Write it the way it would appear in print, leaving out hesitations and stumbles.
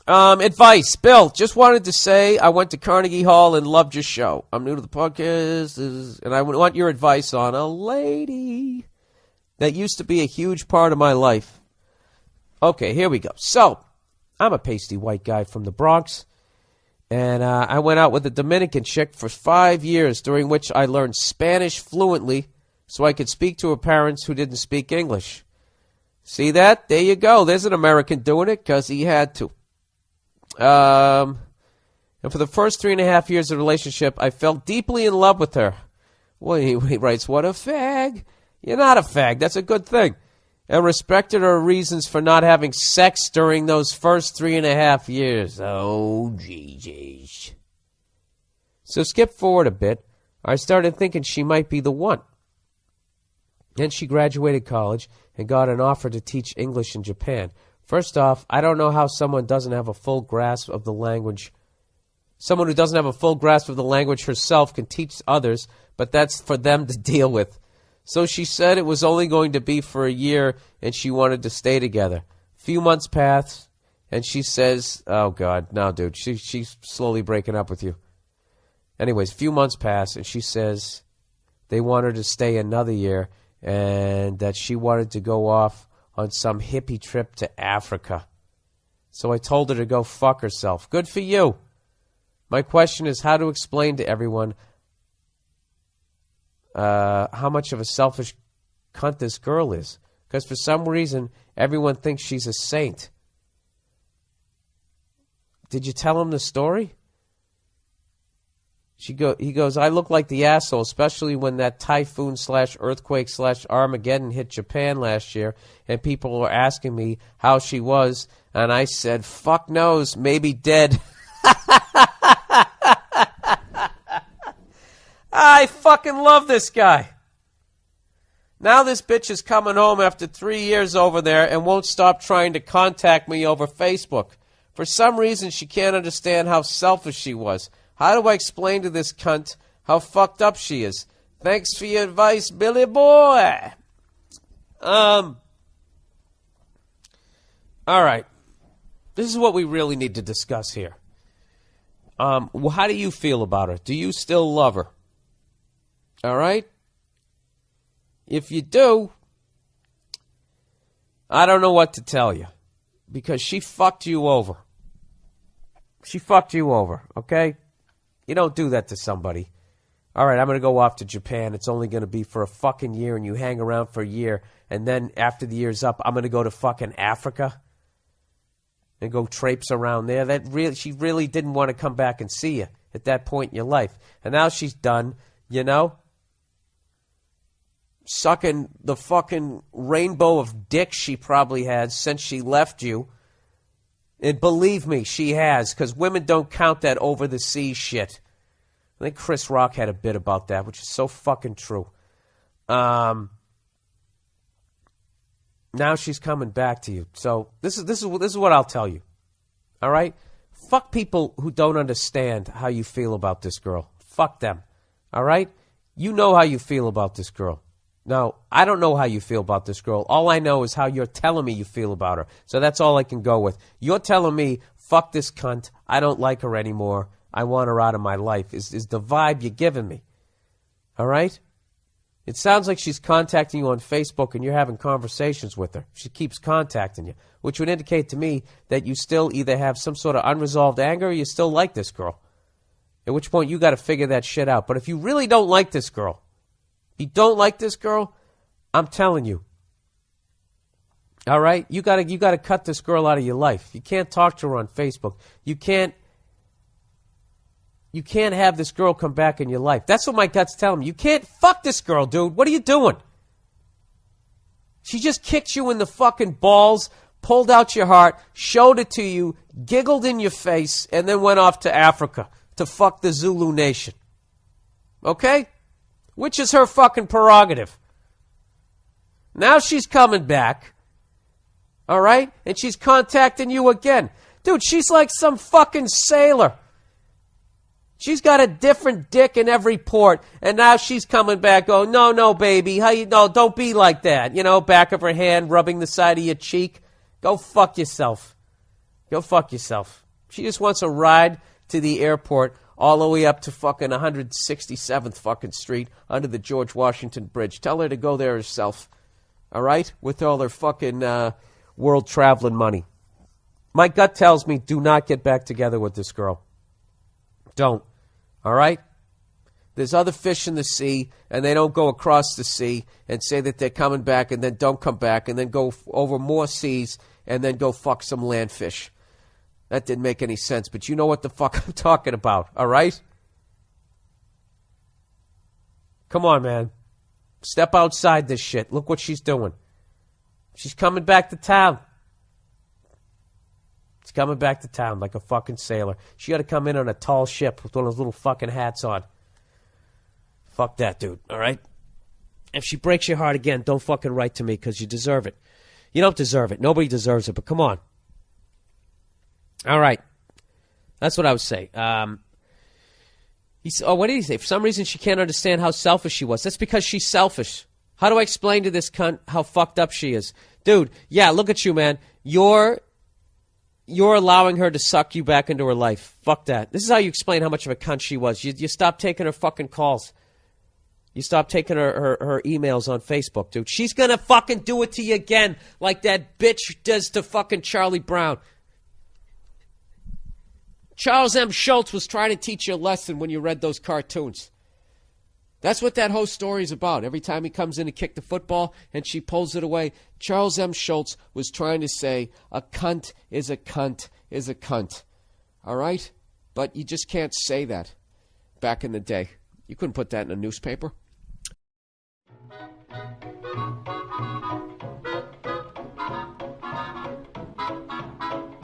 Advice. Bill, just wanted to say I went to Carnegie Hall and loved your show. I'm new to the podcast, and I want your advice on a lady that used to be a huge part of my life. Okay, here we go. So, I'm a pasty white guy from the Bronx, and I went out with a Dominican chick for 5 years, during which I learned Spanish fluently so I could speak to her parents who didn't speak English. See that? There you go. There's an American doing it because he had to. And for the first 3.5 years of the relationship, I fell deeply in love with her. Well, he writes, what a fag. You're not a fag. That's a good thing. And respected her reasons for not having sex during those first 3.5 years. Oh, geez. So skip forward a bit. I started thinking she might be the one. Then she graduated college and got an offer to teach English in Japan. First off, I don't know how someone doesn't have a full grasp of the language. Someone who doesn't have a full grasp of the language herself can teach others, but that's for them to deal with. So she said it was only going to be for a year, and she wanted to stay together. Few months passed, and she says, oh, God, no, dude, she's slowly breaking up with you. Anyways, few months passed, and she says they want her to stay another year, and that she wanted to go off on some hippie trip to Africa. So I told her to go fuck herself. Good for you. My question is how to explain to everyone how much of a selfish cunt this girl is. Because for some reason, everyone thinks she's a saint. Did you tell him the story? He goes, I look like the asshole, especially when that typhoon/earthquake/Armageddon hit Japan last year, and people were asking me how she was, and I said, fuck knows, maybe dead. I fucking love this guy. Now this bitch is coming home after 3 years over there and won't stop trying to contact me over Facebook. For some reason, she can't understand how selfish she was. How do I explain to this cunt how fucked up she is? Thanks for your advice, Billy boy. All right. This is what we really need to discuss here. How do you feel about her? Do you still love her? All right? If you do, I don't know what to tell you. Because she fucked you over. She fucked you over, okay? You don't do that to somebody. All right, I'm going to go off to Japan. It's only going to be for a fucking year, and you hang around for a year, and then after the year's up, I'm going to go to fucking Africa and go traipse around there. She really didn't want to come back and see you at that point in your life. And now she's done, you know, sucking the fucking rainbow of dick she probably had since she left you. And believe me, she has, because women don't count that over-the-sea shit. I think Chris Rock had a bit about that, which is so fucking true. Now she's coming back to you. So this is what I'll tell you. All right? Fuck people who don't understand how you feel about this girl. Fuck them. All right? You know how you feel about this girl. Now, I don't know how you feel about this girl. All I know is how you're telling me you feel about her. So that's all I can go with. You're telling me, fuck this cunt. I don't like her anymore. I want her out of my life. Is the vibe you're giving me. All right? It sounds like she's contacting you on Facebook and you're having conversations with her. She keeps contacting you, which would indicate to me that you still either have some sort of unresolved anger or you still like this girl. At which point you got to figure that shit out. But if you really don't like this girl, you don't like this girl, I'm telling you. All right? You gotta cut this girl out of your life. You can't talk to her on Facebook. You can't have this girl come back in your life. That's what my gut's telling me. You can't fuck this girl, dude. What are you doing? She just kicked you in the fucking balls, pulled out your heart, showed it to you, giggled in your face, and then went off to Africa to fuck the Zulu nation. Okay? Which is her fucking prerogative. Now she's coming back. All right? And she's contacting you again. Dude, she's like some fucking sailor. She's got a different dick in every port. And now she's coming back. Oh, no, baby. Don't be like that. You know, back of her hand, rubbing the side of your cheek. Go fuck yourself. Go fuck yourself. She just wants a ride to the airport all the way up to fucking 167th fucking street under the George Washington Bridge. Tell her to go there herself. All right? With all her fucking world traveling money. My gut tells me do not get back together with this girl. Don't. All right? There's other fish in the sea, and they don't go across the sea and say that they're coming back and then don't come back and then go over more seas and then go fuck some land fish. That didn't make any sense, but you know what the fuck I'm talking about, all right? Come on, man. Step outside this shit. Look what she's doing. She's coming back to town. She's coming back to town like a fucking sailor. She got to come in on a tall ship with one of those little fucking hats on. Fuck that, dude, all right? If she breaks your heart again, don't fucking write to me because you deserve it. You don't deserve it. Nobody deserves it, but come on. All right. That's what I would say. What did he say? For some reason, she can't understand how selfish she was. That's because she's selfish. How do I explain to this cunt how fucked up she is? Dude, yeah, look at you, man. You're allowing her to suck you back into her life. Fuck that. This is how you explain how much of a cunt she was. You stop taking her fucking calls. You stop taking her emails on Facebook, dude. She's going to fucking do it to you again like that bitch does to fucking Charlie Brown. Charles M. Schultz was trying to teach you a lesson when you read those cartoons. That's what that whole story is about. Every time he comes in to kick the football and she pulls it away, Charles M. Schultz was trying to say a cunt is a cunt is a cunt. All right? But you just can't say that back in the day. You couldn't put that in a newspaper.